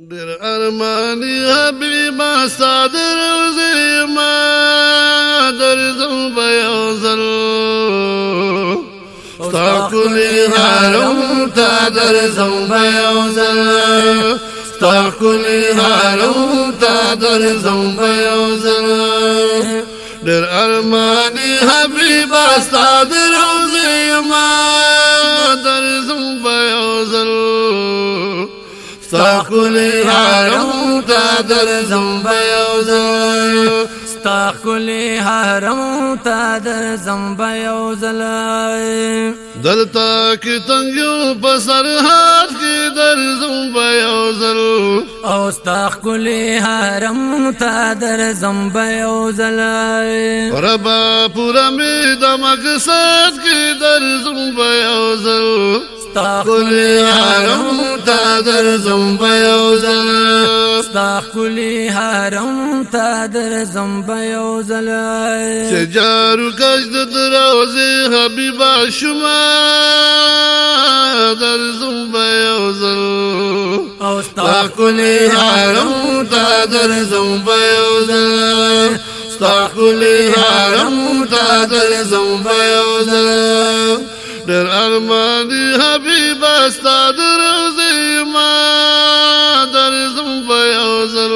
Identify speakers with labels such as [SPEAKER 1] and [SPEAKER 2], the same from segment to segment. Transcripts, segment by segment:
[SPEAKER 1] در ارمانی حبیبا صادر روزی ما در زم بیازل ستا کلی حرم تا در زم بیازل ستا کلی حرم تا در زم بیازل در ارمانی حبیبا صادر روزی ما در زم بیازل ستا کلی حرم تا در زم بیازل
[SPEAKER 2] ستا کلی حرم تا در زم بیازل
[SPEAKER 1] دلتا کی تنگیو پسرحد کی در زم بیازل
[SPEAKER 2] او ستا کلی حرم تا در زم بیازل
[SPEAKER 1] ربا پورا می د مقصد کی در زم بیازل
[SPEAKER 2] ستا
[SPEAKER 1] کلی حرم تا در زم بیازل
[SPEAKER 2] ستا کلی حرم تا در زم بیازل
[SPEAKER 1] شجارو کشت دروزی حبیبا شما در زم بیازل
[SPEAKER 2] او
[SPEAKER 1] ستا کلی حرم تا در زم بیازل ستا کلی حرم تا در زم بیازل در ارمانی حبیبا ستا در روزی ما در زم بیازل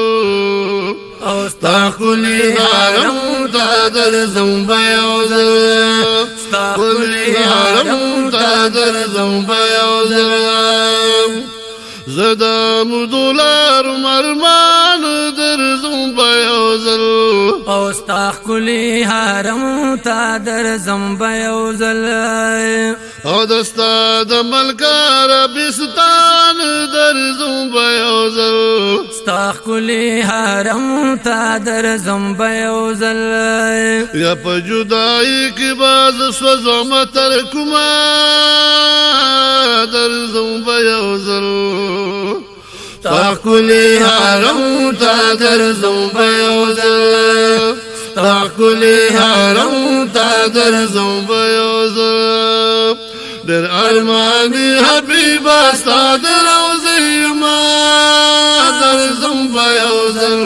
[SPEAKER 2] او
[SPEAKER 1] ستا کلی حرم تا در زم بیازل
[SPEAKER 2] ستا
[SPEAKER 1] کلی حرم تا در زم بیازل زدام دولار مرمان در زم بیازل
[SPEAKER 2] او ستا کلی حرم تا در زم بیازل
[SPEAKER 1] او دستا د ملکار بستان در زم بیازل
[SPEAKER 2] ستا کلی حرم تا در زم بیازل
[SPEAKER 1] یا په جدائی کی باز سوزم تر کما در زم بیازل ستا کلی حرم تا در زم بیازل ستا کلی حرم تا در زم بیازل در ارمانی حبیبا ستا در روزی ما در زم بیازل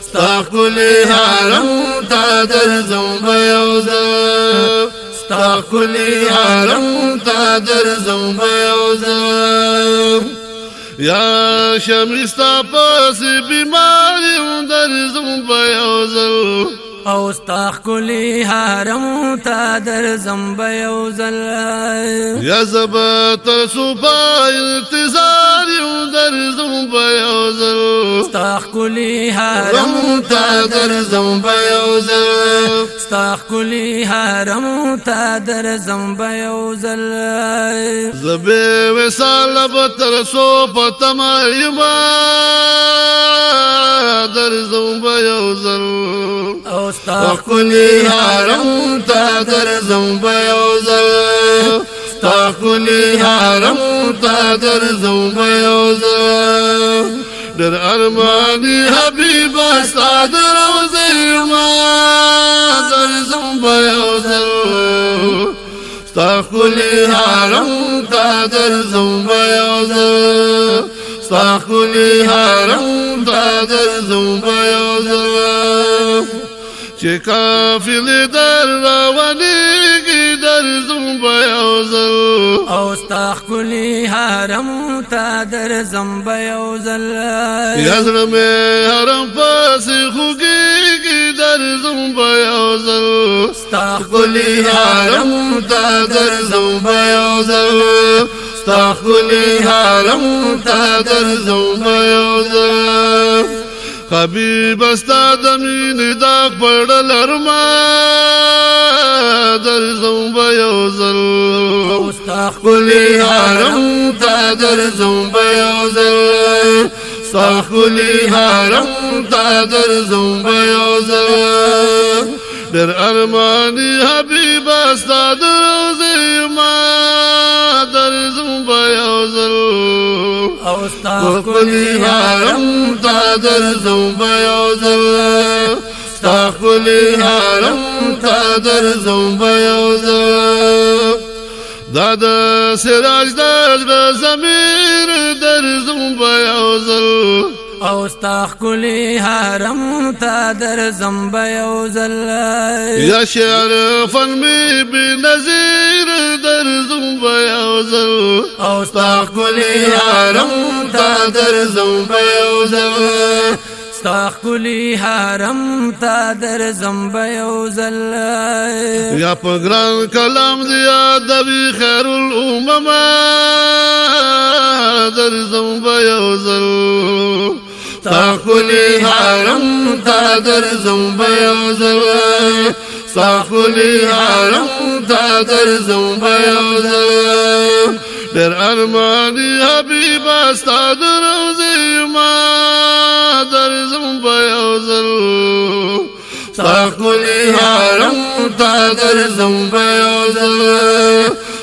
[SPEAKER 1] ستا کلی حرم تا در زم بیازل ستا کلی حرم تا در زم بیازل یا شمستا پاسی بیماری در زم بیازل
[SPEAKER 2] او ستا کلی حرم تا در زم بیازل
[SPEAKER 1] یا زبات صوفا انتظار در زم بیازل
[SPEAKER 2] ستا کلی حرم
[SPEAKER 1] تا در زم بیازل
[SPEAKER 2] ستا کلی حرم تا در زم بیازل
[SPEAKER 1] زبی وصال بتر صوفا تمایما در زم بیازل
[SPEAKER 2] او ستا
[SPEAKER 1] کلی حرم تا در زم بیازل ستا کلی حرم تا در زم بیازل در ارمانی حبیبا ستا در روزی ما در زم بیازل ستا کلی حرم تا در زم بیازل ستا کلی حرم تا در زم بیازل چه کافل در روانیگی در زم بیازل
[SPEAKER 2] او ستا کلی حرم تا در زم بیازل
[SPEAKER 1] یزرم حرم پاسی خوگیگی در زم بیازل
[SPEAKER 2] ستا
[SPEAKER 1] کلی حرم تا در زم بیازل ستا کلی حرم تا در زم بیازل حبیب استا دمین داغ پڑل ارما در زم بیازل
[SPEAKER 2] او ستا
[SPEAKER 1] کلی حرم تا در زم بیازل ستا کلی حرم تا در زم بیازل در ارمانی حبیب استا در روزی ما در زم بیازل
[SPEAKER 2] او ستا
[SPEAKER 1] کلی حرم تا در زم بیازل ستا کلی حرم تا در زم بیازل دا د سراج د زمیر درځم بیاوزل
[SPEAKER 2] او ستا ښکلي حرم ته درځم به یو ځل
[SPEAKER 1] یا شرفا می بنظیر درځم بیاوزل
[SPEAKER 2] او ستا ښکلي حرم ته درځم به یو ځل ستا ښکلي حرم ته درځم به یو ځل
[SPEAKER 1] یا په ګران کلام دی یادوي خیر الامم درځم بیاوزل
[SPEAKER 2] ستا ښکلي حرم ته درځم به یو ځل ستا ښکلي حرم ته درځم به یو ځل
[SPEAKER 1] ډېر ارماني حبیبه ستا د روضې ما درځم بیاوزل
[SPEAKER 2] ستا ښکلي حرم ته درځم به یو ځل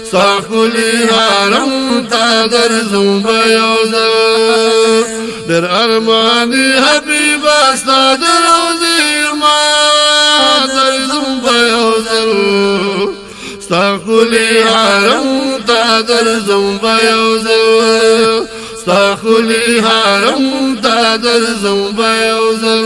[SPEAKER 2] ستا ښکلي حرم ته درځم به یو ځل
[SPEAKER 1] ډېر ارماني حبیبه ستا د روضې ما درځم بیاوزل
[SPEAKER 2] ستا ښکلي حرم ته درځم به یو ځل ستا ښکلي حرم ته درځم به یو ځل